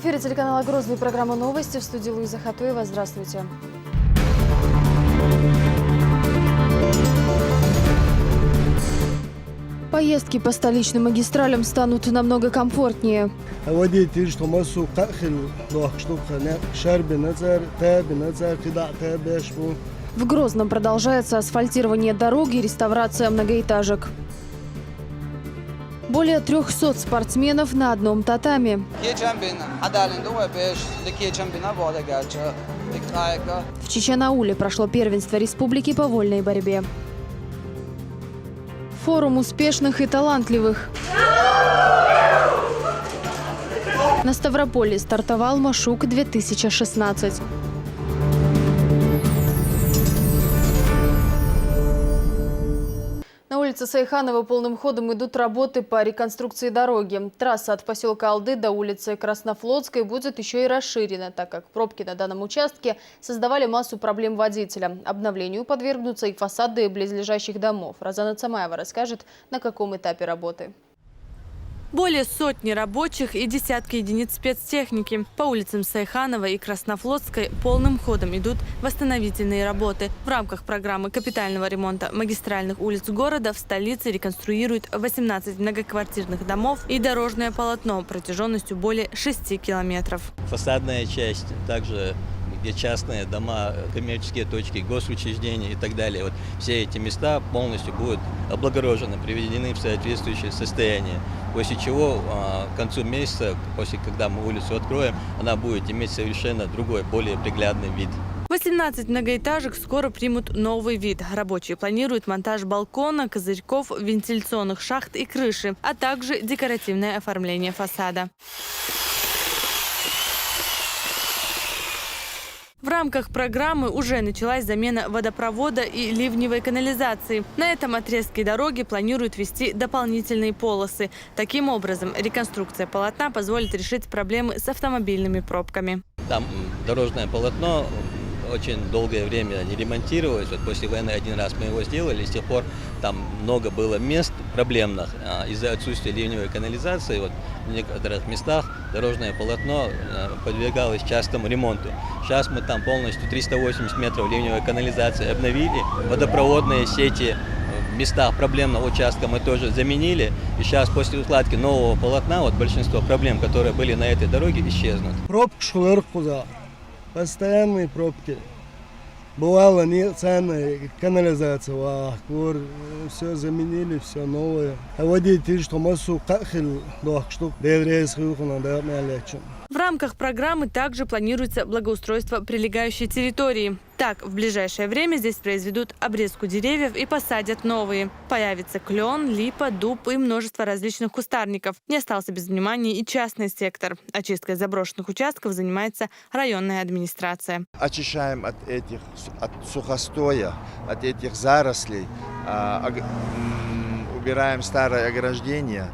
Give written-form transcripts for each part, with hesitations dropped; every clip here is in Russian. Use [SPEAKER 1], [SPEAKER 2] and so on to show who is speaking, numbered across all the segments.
[SPEAKER 1] эфире телеканала «Грозный», программа «Новости», в студии Луиза Хатуева. Здравствуйте. Поездки по столичным магистралям станут намного комфортнее. В Грозном продолжается асфальтирование дорог и реставрация многоэтажек. Более 300 спортсменов на одном татами. В Чечен-Ауле прошло первенство республики по вольной борьбе. Форум успешных и талантливых. На Ставрополе стартовал Машук-2016. На улице Сайханова полным ходом идут работы по реконструкции дороги. Трасса от поселка Алды до улицы Краснофлотской будет еще и расширена, так как пробки на данном участке создавали массу проблем водителя. Обновлению подвергнутся и фасады близлежащих домов. Розана Цамаева расскажет, на каком этапе работы.
[SPEAKER 2] Более сотни рабочих и десятки единиц спецтехники. По улицам Сайханова и Краснофлотской полным ходом идут восстановительные работы. В рамках программы капитального ремонта магистральных улиц города в столице реконструируют 18 многоквартирных домов и дорожное полотно протяженностью более 6 километров.
[SPEAKER 3] Фасадная часть, также где частные дома, коммерческие точки, госучреждения и так далее. Вот все эти места полностью будут облагорожены, приведены в соответствующее состояние. После чего к концу месяца, когда мы улицу откроем, она будет иметь совершенно другой, более приглядный вид.
[SPEAKER 2] 18 многоэтажек скоро примут новый вид. Рабочие планируют монтаж балкона, козырьков, вентиляционных шахт и крыши, а также декоративное оформление фасада. В рамках программы уже началась замена водопровода и ливневой канализации. На этом отрезке дороги планируют ввести дополнительные полосы. Таким образом, реконструкция полотна позволит решить проблемы с автомобильными пробками.
[SPEAKER 3] Там дорожное полотно очень долгое время не ремонтировалось. Вот после войны один раз мы его сделали, с тех пор там много было мест проблемных из-за отсутствия ливневой канализации. Вот в некоторых местах дорожное полотно подвергалось частому ремонту. Сейчас мы там полностью 380 метров ливневой канализации обновили, водопроводные сети в местах проблемного участка мы тоже заменили. И сейчас после укладки нового полотна вот большинство проблем, которые были на этой дороге, исчезнут.
[SPEAKER 4] Постоянные пробки. Бывало нет ценной канализации, все заменили, все новое. А водитель, что массу кахель, штук,
[SPEAKER 2] в рамках программы также планируется благоустройство прилегающей территории. Так, в ближайшее время здесь произведут обрезку деревьев и посадят новые. Появится клен, липа, дуб и множество различных кустарников. Не остался без внимания и частный сектор. Очисткой заброшенных участков занимается районная администрация.
[SPEAKER 5] Очищаем от сухостоя, от этих зарослей, убираем старое ограждение.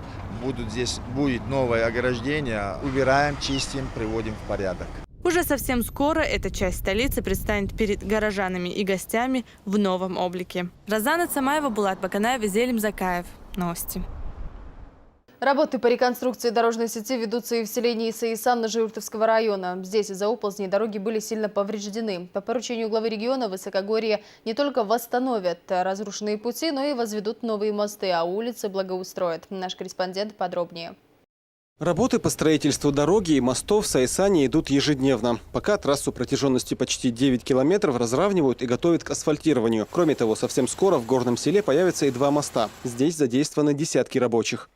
[SPEAKER 5] Будет новое ограждение, убираем, чистим, приводим в порядок.
[SPEAKER 2] Уже совсем скоро эта часть столицы предстанет перед горожанами и гостями в новом облике. Розана Цамаева, Булат Баканаев, Зелим Закаев. Новости.
[SPEAKER 1] Работы по реконструкции дорожной сети ведутся и в селении Саисан Ножеюртовского района. Здесь из-за оползней дороги были сильно повреждены. По поручению главы региона Высокогорье не только восстановят разрушенные пути, но и возведут новые мосты, а улицы благоустроят. Наш корреспондент подробнее.
[SPEAKER 6] Работы по строительству дороги и мостов в Саисане идут ежедневно. Пока трассу протяженностью почти 9 километров разравнивают и готовят к асфальтированию. Кроме того, совсем скоро в горном селе появятся и 2 моста. Здесь задействованы десятки рабочих.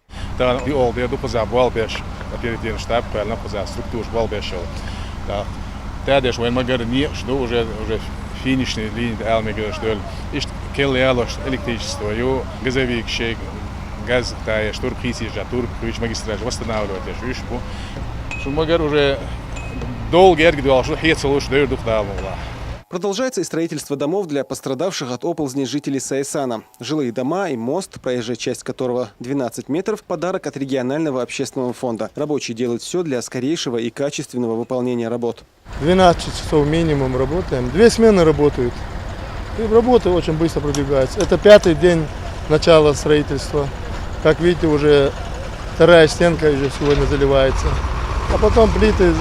[SPEAKER 7] Газ, штур присижа, тур ключ магистраж восстанавливать, уже долго я что хец лучше дают духдал.
[SPEAKER 6] Продолжается и строительство домов для пострадавших от оползней жителей Саисана. Жилые дома и мост, проезжая часть которого 12 метров, подарок от регионального общественного фонда. Рабочие делают все для скорейшего и качественного выполнения работ.
[SPEAKER 4] 12 часов минимум работаем. 2 смены работают. И работа очень быстро продвигается. Это 5-й день начала строительства. Как видите, уже 2-я стенка уже сегодня заливается.
[SPEAKER 8] а потом плиты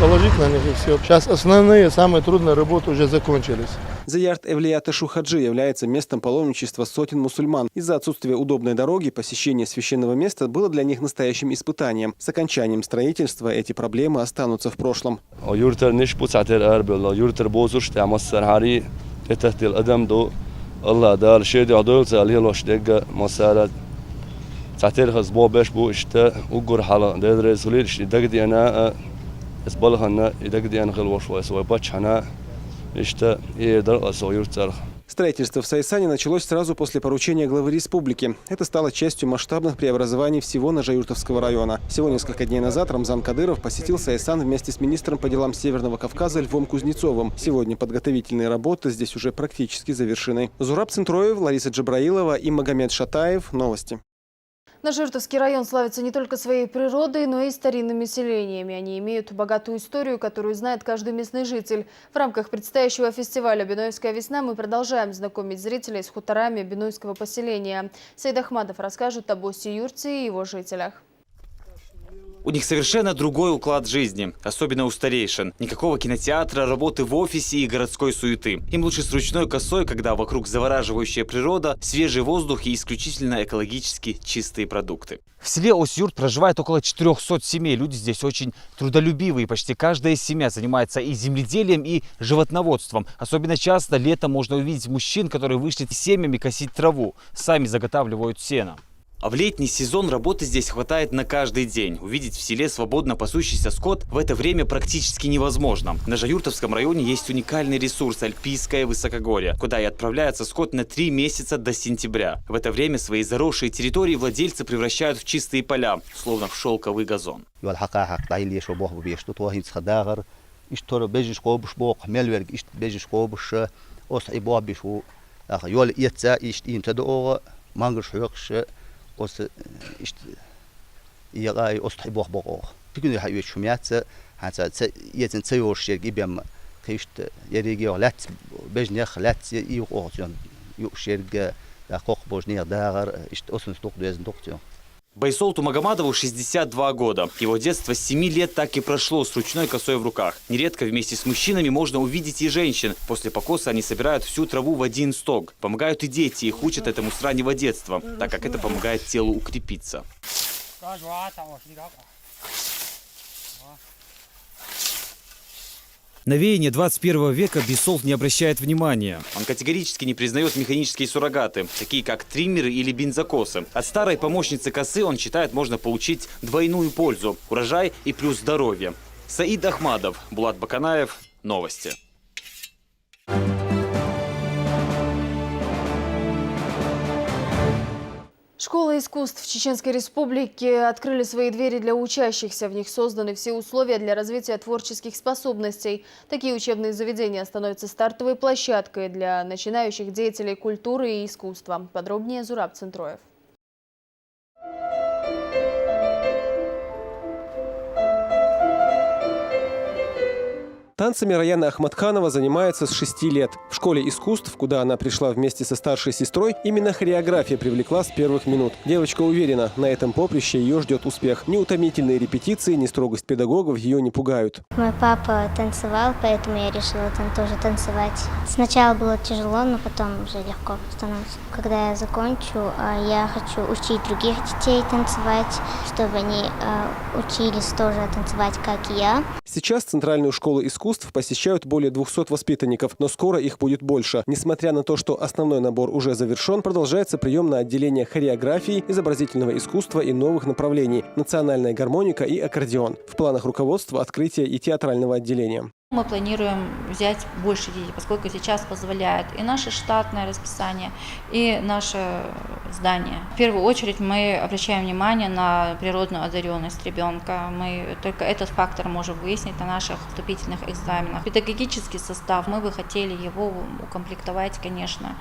[SPEAKER 8] положить на них и все. Сейчас основные, самые трудные работы уже закончились.
[SPEAKER 6] Заярт Эвлията Шухаджи является местом паломничества сотен мусульман. Из-за отсутствия удобной дороги посещение священного места было для них настоящим испытанием. С окончанием строительства эти проблемы останутся в прошлом. Строительство в Сайсане началось сразу после поручения главы республики. Это стало частью масштабных преобразований всего Ножаюртовского района. Всего несколько дней назад Рамзан Кадыров посетил Сайсан вместе с министром по делам Северного Кавказа Львом Кузнецовым. Сегодня подготовительные работы здесь уже практически завершены. Зураб Центроев, Лариса Джабраилова и Магомед Шатаев. Новости.
[SPEAKER 1] Ножаюртовский район славится не только своей природой, но и старинными селениями. Они имеют богатую историю, которую знает каждый местный житель. В рамках предстоящего фестиваля «Бинойская весна» мы продолжаем знакомить зрителей с хуторами Бинойского поселения. Саид Ахмадов расскажет об Осе-Юрте и его жителях.
[SPEAKER 9] У них совершенно другой уклад жизни, особенно у старейшин. Никакого кинотеатра, работы в офисе и городской суеты. Им лучше с ручной косой, когда вокруг завораживающая природа, свежий воздух и исключительно экологически чистые продукты.
[SPEAKER 10] В селе Ос-Юрт проживает около 400 семей. Люди здесь очень трудолюбивые. Почти каждая семья занимается и земледелием, и животноводством. Особенно часто летом можно увидеть мужчин, которые вышли с семьями косить траву. Сами заготавливают сено.
[SPEAKER 9] А в летний сезон работы здесь хватает на каждый день. Увидеть в селе свободно пасущийся скот в это время практически невозможно. В Ножаюртовском районе есть уникальный ресурс – Альпийское высокогорье, куда и отправляется скот на 3 месяца до сентября. В это время свои заросшие территории владельцы превращают в чистые поля, словно в шелковый газон.
[SPEAKER 11] Os irai ostibor boror. Tykune ha yut shumyatsa hansa yetsen tseyorshir gibem christ yeriger lat bejnech lat yorjon yushirga da kokbojner dar ist osn stok desen doktor.
[SPEAKER 9] Байсолту Магомадову 62 года. Его детство с 7 лет так и прошло с ручной косой в руках. Нередко вместе с мужчинами можно увидеть и женщин. После покоса они собирают всю траву в один стог. Помогают и дети, их учат этому с раннего детства, так как это помогает телу укрепиться.
[SPEAKER 12] На веяние 21 века Байсолт не обращает внимания.
[SPEAKER 9] Он категорически не признает механические суррогаты, такие как триммеры или бензокосы. От старой помощницы косы, он считает, можно получить двойную пользу – урожай и плюс здоровье. Саид Ахмадов, Булат Баканаев. Новости.
[SPEAKER 1] Школы искусств в Чеченской Республике открыли свои двери для учащихся. В них созданы все условия для развития творческих способностей. Такие учебные заведения становятся стартовой площадкой для начинающих деятелей культуры и искусства. Подробнее Зураб Центроев.
[SPEAKER 6] Танцами Раяна Ахмадханова занимается с 6 лет. В школе искусств, куда она пришла вместе со старшей сестрой, именно хореография привлекла с первых минут. Девочка уверена, на этом поприще ее ждет успех. Ни утомительные репетиции, ни строгость педагогов ее не пугают.
[SPEAKER 13] Мой папа танцевал, поэтому я решила тоже танцевать. Сначала было тяжело, но потом уже легко становится. Когда я закончу, я хочу учить других детей танцевать, чтобы они учились тоже танцевать, как и я.
[SPEAKER 6] Сейчас Центральную школу искусств посещают более 200 воспитанников, но скоро их будет больше. Несмотря на то, что основной набор уже завершен, продолжается прием на отделение хореографии, изобразительного искусства и новых направлений – национальная гармоника и аккордеон. В планах руководства открытие и театрального отделения.
[SPEAKER 14] Мы планируем взять больше детей, поскольку сейчас позволяет и наше штатное расписание, и наше здание. В первую очередь мы обращаем внимание на природную одаренность ребенка. Мы только этот фактор можем выяснить на наших вступительных экзаменах. Педагогический состав, мы бы хотели его укомплектовать, конечно.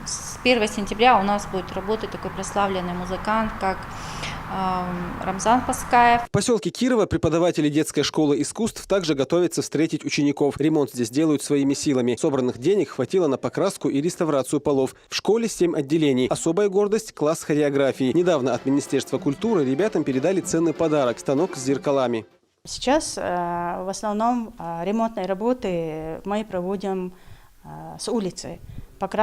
[SPEAKER 14] С 1 сентября у нас будет работать такой прославленный музыкант, как Рамзан Паскаев.
[SPEAKER 6] В поселке Кирово преподаватели детской школы искусств также готовятся встретить учеников. Ремонт здесь делают своими силами. Собранных денег хватило на покраску и реставрацию полов. В школе 7 отделений. Особая гордость – класс хореографии. Недавно от Министерства культуры ребятам передали ценный подарок – станок с зеркалами.
[SPEAKER 15] Сейчас в основном ремонтные работы мы проводим с улицы.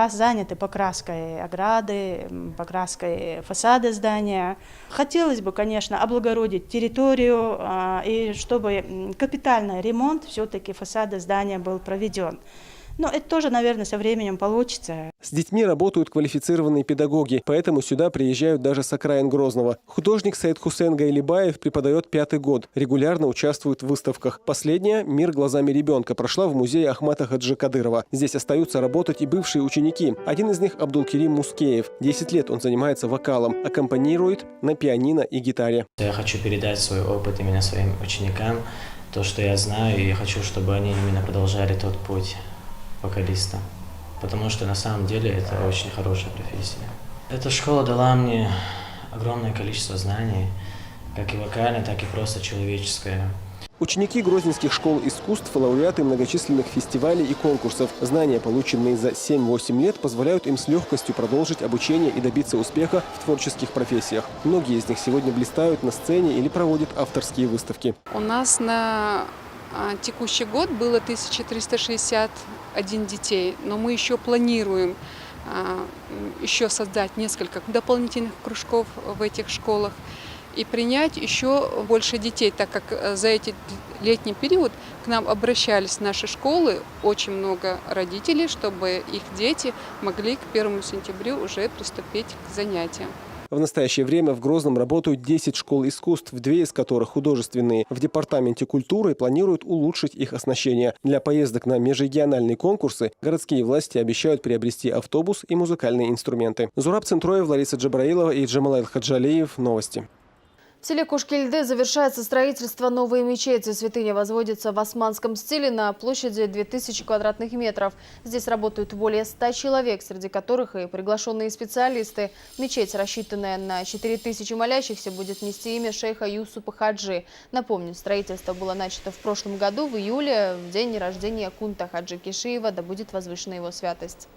[SPEAKER 15] Заняты покраской ограды, покраской фасада здания. Хотелось бы, конечно, облагородить территорию и чтобы капитальный ремонт все-таки фасада здания был проведен. Но это тоже, наверное, со временем получится.
[SPEAKER 6] С детьми работают квалифицированные педагоги, поэтому сюда приезжают даже с окраин Грозного. Художник Саид Хусейн Гайлибаев преподает 5-й год. Регулярно участвует в выставках. Последняя «Мир глазами ребенка» прошла в музее Ахмата Хаджи Кадырова. Здесь остаются работать и бывшие ученики. Один из них – Абдулкерим Мускеев. 10 лет он занимается вокалом, аккомпанирует на пианино и гитаре.
[SPEAKER 16] Я хочу передать свой опыт именно своим ученикам, то, что я знаю, и я хочу, чтобы они именно продолжали тот путь вокалиста, потому что на самом деле это очень хорошая профессия. Эта школа дала мне огромное количество знаний, как и вокальное, так и просто человеческое.
[SPEAKER 6] Ученики грозненских школ искусств, лауреаты многочисленных фестивалей и конкурсов. Знания, полученные за 7-8 лет, позволяют им с легкостью продолжить обучение и добиться успеха в творческих профессиях. Многие из них сегодня блистают на сцене или проводят авторские выставки.
[SPEAKER 17] У нас на текущий год было 1361 детей, но мы еще планируем еще создать несколько дополнительных кружков в этих школах и принять еще больше детей, так как за этот летний период к нам обращались наши школы очень много родителей, чтобы их дети могли к 1 сентября уже приступить к занятиям.
[SPEAKER 6] В настоящее время в Грозном работают 10 школ искусств, 2 из которых художественные. В Департаменте культуры планируют улучшить их оснащение. Для поездок на межрегиональные конкурсы городские власти обещают приобрести автобус и музыкальные инструменты. Зураб Центроев, Лариса Джабраилова и Джамалайл Хаджалиев. Новости.
[SPEAKER 1] В селе Кушкильды завершается строительство новой мечети. Святыня возводится в османском стиле на площади 2000 квадратных метров. Здесь работают более 100 человек, среди которых и приглашенные специалисты. Мечеть, рассчитанная на 4000 молящихся, будет нести имя шейха Юсупа Хаджи. Напомню, строительство было начато в прошлом году, в июле, в день рождения Кунта Хаджи Кишиева, да будет возвышена его святость.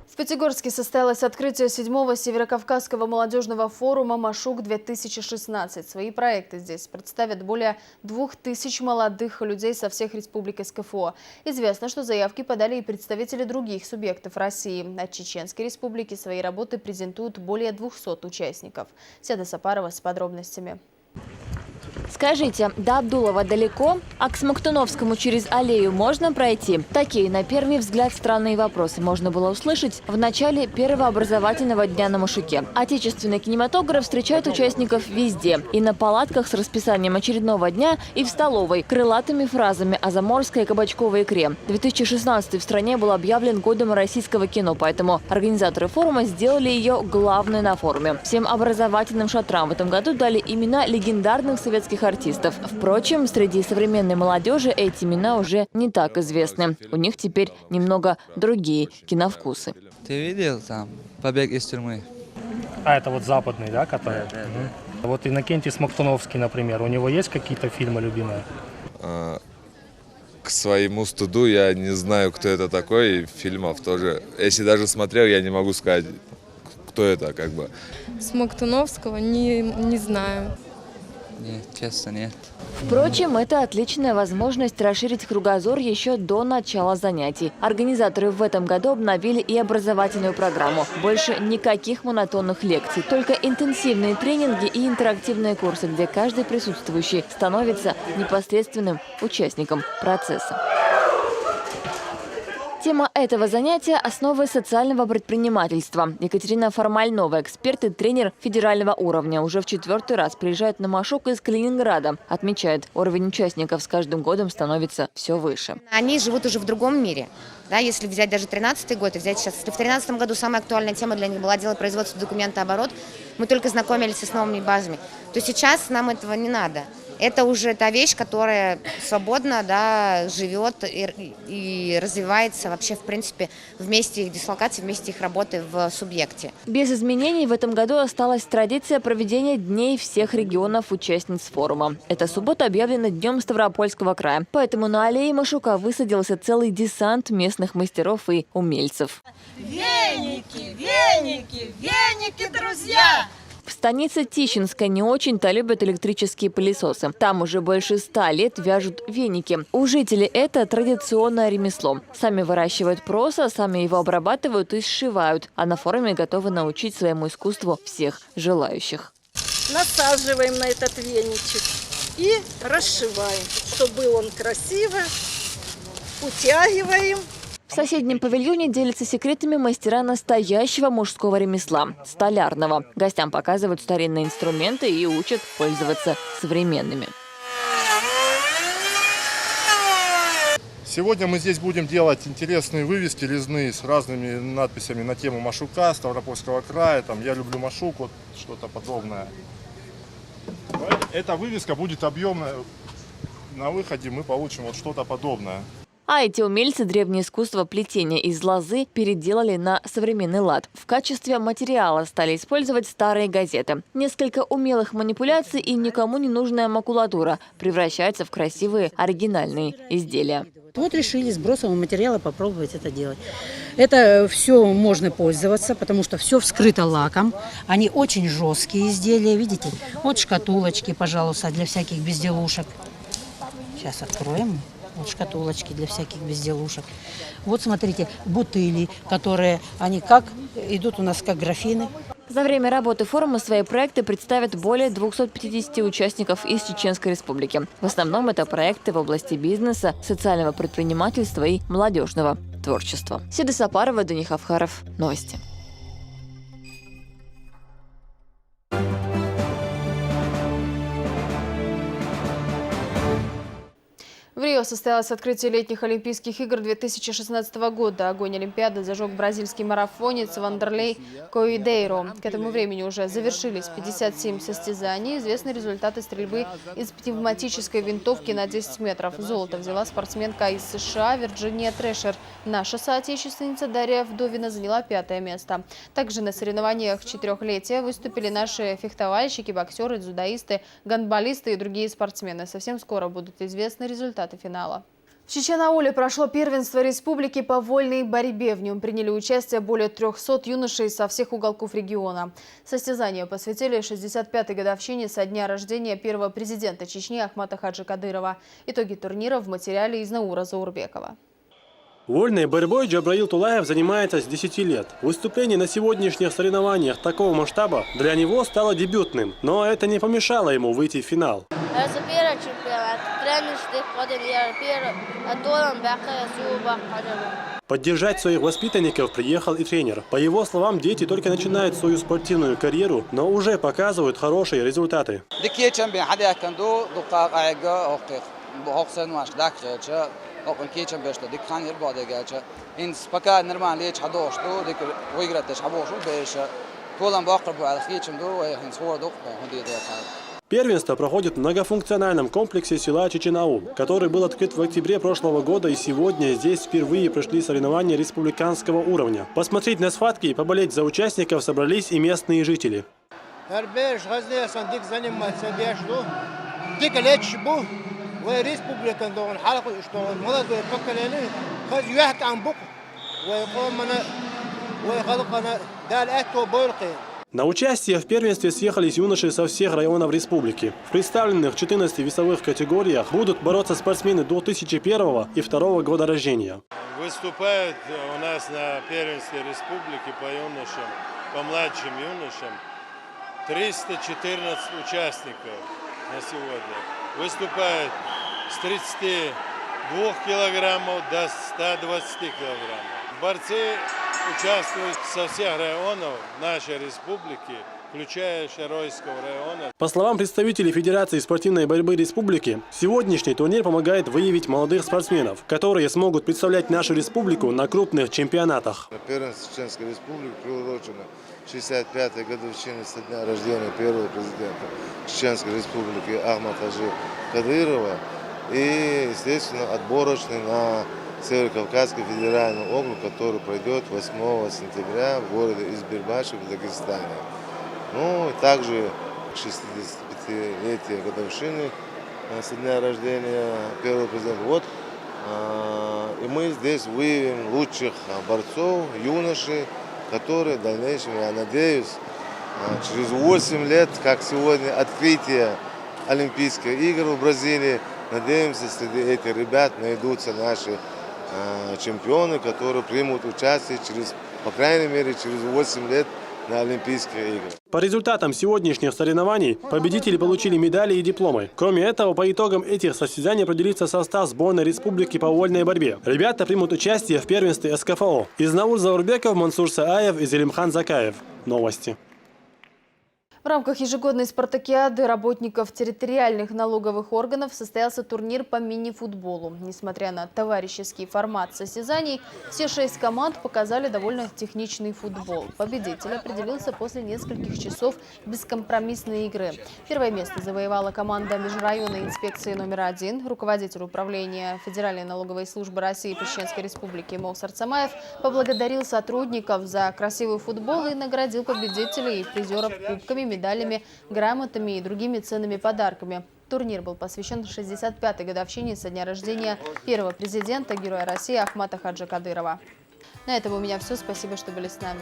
[SPEAKER 1] В Пятигорске состоялось открытие 7-го Северокавказского молодежного форума «Машук-2016». Свои проекты здесь представят более 2000 молодых людей со всех республик СКФО. Известно, что заявки подали и представители других субъектов России. От Чеченской республики свои работы презентуют более 200 участников. Седа Сапарова с подробностями.
[SPEAKER 18] Скажите, до Абдулова далеко, а к Смоктуновскому через аллею можно пройти? Такие, на первый взгляд, странные вопросы можно было услышать в начале первого образовательного дня на Машуке. Отечественный кинематограф встречает участников везде. И на палатках с расписанием очередного дня, и в столовой, крылатыми фразами о заморской и кабачковой икре. 2016 в стране был объявлен годом российского кино, поэтому организаторы форума сделали ее главной на форуме. Всем образовательным шатрам в этом году дали имена легендарных советских артистов. Впрочем, среди современной молодежи эти имена уже не так известны. У них теперь немного другие киновкусы.
[SPEAKER 19] Ты видел там «Побег из тюрьмы»?
[SPEAKER 20] А это вот западный, да, который?
[SPEAKER 19] Да.
[SPEAKER 20] Вот Иннокентий Смоктуновский, например, у него есть какие-то фильмы любимые?
[SPEAKER 21] К своему стыду я не знаю, кто это такой, и фильмов тоже. Если даже смотрел, я не могу сказать, кто это, как бы.
[SPEAKER 22] Смоктуновского не знаю.
[SPEAKER 19] Нет, честно, нет.
[SPEAKER 18] Впрочем, это отличная возможность расширить кругозор еще до начала занятий. Организаторы в этом году обновили и образовательную программу. Больше никаких монотонных лекций, только интенсивные тренинги и интерактивные курсы, где каждый присутствующий становится непосредственным участником процесса. Тема этого занятия – основы социального предпринимательства. Екатерина Формальнова, эксперт и тренер федерального уровня, уже в 4-й раз приезжает на Машук из Калининграда. Отмечает, уровень участников с каждым годом становится все выше.
[SPEAKER 23] Они живут уже в другом мире. Да, если взять даже 13-й год, и взять сейчас, если в 13 году самая актуальная тема для них была дело производства документооборот, мы только знакомились с новыми базами, то сейчас нам этого не надо. Это уже та вещь, которая свободно, да, живет и развивается вообще, в принципе, вместе их дислокации, вместе их работы в субъекте.
[SPEAKER 18] Без изменений в этом году осталась традиция проведения дней всех регионов-участниц форума. Эта суббота объявлена Днем Ставропольского края. Поэтому на аллее Машука высадился целый десант местных мастеров и умельцев.
[SPEAKER 2] Веники, веники, веники, друзья!
[SPEAKER 18] В станице Тищинской не очень-то любят электрические пылесосы. Там уже больше 100 лет вяжут веники. У жителей это традиционное ремесло. Сами выращивают проса, сами его обрабатывают и сшивают. А на форуме готовы научить своему искусству всех желающих.
[SPEAKER 2] Насаживаем на этот веничек и расшиваем, чтобы был он красиво. Утягиваем.
[SPEAKER 18] В соседнем павильоне делятся секретами мастера настоящего мужского ремесла – столярного. Гостям показывают старинные инструменты и учат пользоваться современными.
[SPEAKER 8] Сегодня мы здесь будем делать интересные вывески резные с разными надписями на тему Машука, Ставропольского края. Там «Я люблю Машук», вот что-то подобное. Эта вывеска будет объемная. На выходе мы получим вот что-то подобное.
[SPEAKER 18] А эти умельцы древнее искусство плетения из лозы переделали на современный лад. В качестве материала стали использовать старые газеты. Несколько умелых манипуляций и никому не нужная макулатура превращается в красивые оригинальные изделия.
[SPEAKER 3] Вот решили с бросового материала попробовать это делать. Это все можно пользоваться, потому что все вскрыто лаком. Они очень жесткие изделия, видите? Вот шкатулочки, пожалуйста, для всяких безделушек. Сейчас откроем. Вот шкатулочки для всяких безделушек. Вот смотрите, бутыли, которые, они как идут у нас как графины.
[SPEAKER 18] За время работы форума свои проекты представят более 250 участников из Чеченской Республики. В основном это проекты в области бизнеса, социального предпринимательства и молодежного творчества. Седа Сапарова, Даня Хавхаров. Новости.
[SPEAKER 1] В Рио состоялось открытие летних Олимпийских игр 2016 года. Огонь Олимпиады зажег бразильский марафонец Вандерлей Коидейро. К этому времени уже завершились 57 состязаний. Известны результаты стрельбы из пневматической винтовки на 10 метров. Золото взяла спортсменка из США Вирджиния Трэшер. Наша соотечественница Дарья Вдовина заняла 5-е место. Также на соревнованиях 4-летия выступили наши фехтовальщики, боксеры, дзюдоисты, гандболисты и другие спортсмены. Совсем скоро будут известны результаты финала. В Чечен-Ауле прошло первенство республики по вольной борьбе. В нем приняли участие более 300 юношей со всех уголков региона. Состязания посвятили 65-й годовщине со дня рождения первого президента Чечни Ахмата Хаджи Кадырова. Итоги турнира в материале из Наура Заурбекова.
[SPEAKER 5] Вольной борьбой Джабраил Тулаев занимается с 10 лет. Выступление на сегодняшних соревнованиях такого масштаба для него стало дебютным, но это не помешало ему выйти в финал. Поддержать своих воспитанников приехал и тренер. По его словам, дети только начинают свою спортивную карьеру, но уже показывают хорошие результаты. Первенство проходит в многофункциональном комплексе села Чечен-Аул, который был открыт в октябре прошлого года, и сегодня здесь впервые прошли соревнования республиканского уровня. Посмотреть на схватки и поболеть за участников собрались и местные жители. На участие в первенстве съехались юноши со всех районов республики. В представленных 14 весовых категориях будут бороться спортсмены до 2001 и 2002 года рождения.
[SPEAKER 24] Выступают у нас на первенстве республики по юношам, по младшим юношам 314 участников на сегодня. Выступают с 32 килограммов до 120 килограммов. Борцы участвуют со всех районов нашей республики, включая Шаройского района.
[SPEAKER 5] По словам представителей Федерации спортивной борьбы республики, сегодняшний турнир помогает выявить молодых спортсменов, которые смогут представлять нашу республику на крупных чемпионатах.
[SPEAKER 25] Первенство Чеченской республики приурочено
[SPEAKER 4] 65-й годовщины со дня рождения первого президента Чеченской Республики Ахмата Хаджи Кадырова. И, естественно, отборочный на Северо-Кавказский федеральный округ, который пройдет 8 сентября в городе Избирбаши в Дагестане. Ну, и также 65-летие годовщины со дня рождения первого президента. Вот, и мы здесь выявим лучших борцов, юношей, которые в дальнейшем, я надеюсь, через 8 лет, как сегодня открытие Олимпийских игр в Бразилии, надеемся, среди этих ребят найдутся наши чемпионы, которые примут участие по крайней мере, через 8 лет на Олимпийских играх.
[SPEAKER 5] По результатам сегодняшних соревнований победители получили медали и дипломы. Кроме этого, по итогам этих состязаний определится состав сборной республики по вольной борьбе. Ребята примут участие в первенстве СКФО. Изнауль Заурбеков, Мансур Сааев и Зелимхан Закаев. Новости.
[SPEAKER 1] В рамках ежегодной спартакиады работников территориальных налоговых органов состоялся турнир по мини-футболу. Несмотря на товарищеский формат состязаний, все 6 команд показали довольно техничный футбол. Победитель определился после нескольких часов бескомпромиссной игры. Первое место завоевала команда межрайонной инспекции номер 1. Руководитель управления Федеральной налоговой службы России по Чеченской Республике Мовсар Цамаев поблагодарил сотрудников за красивый футбол и наградил победителей и призеров кубками, медалями, грамотами и другими ценными подарками. Турнир был посвящен 65-й годовщине со дня рождения первого президента, героя России Ахмата Хаджи Кадырова. На этом у меня все. Спасибо, что были с нами.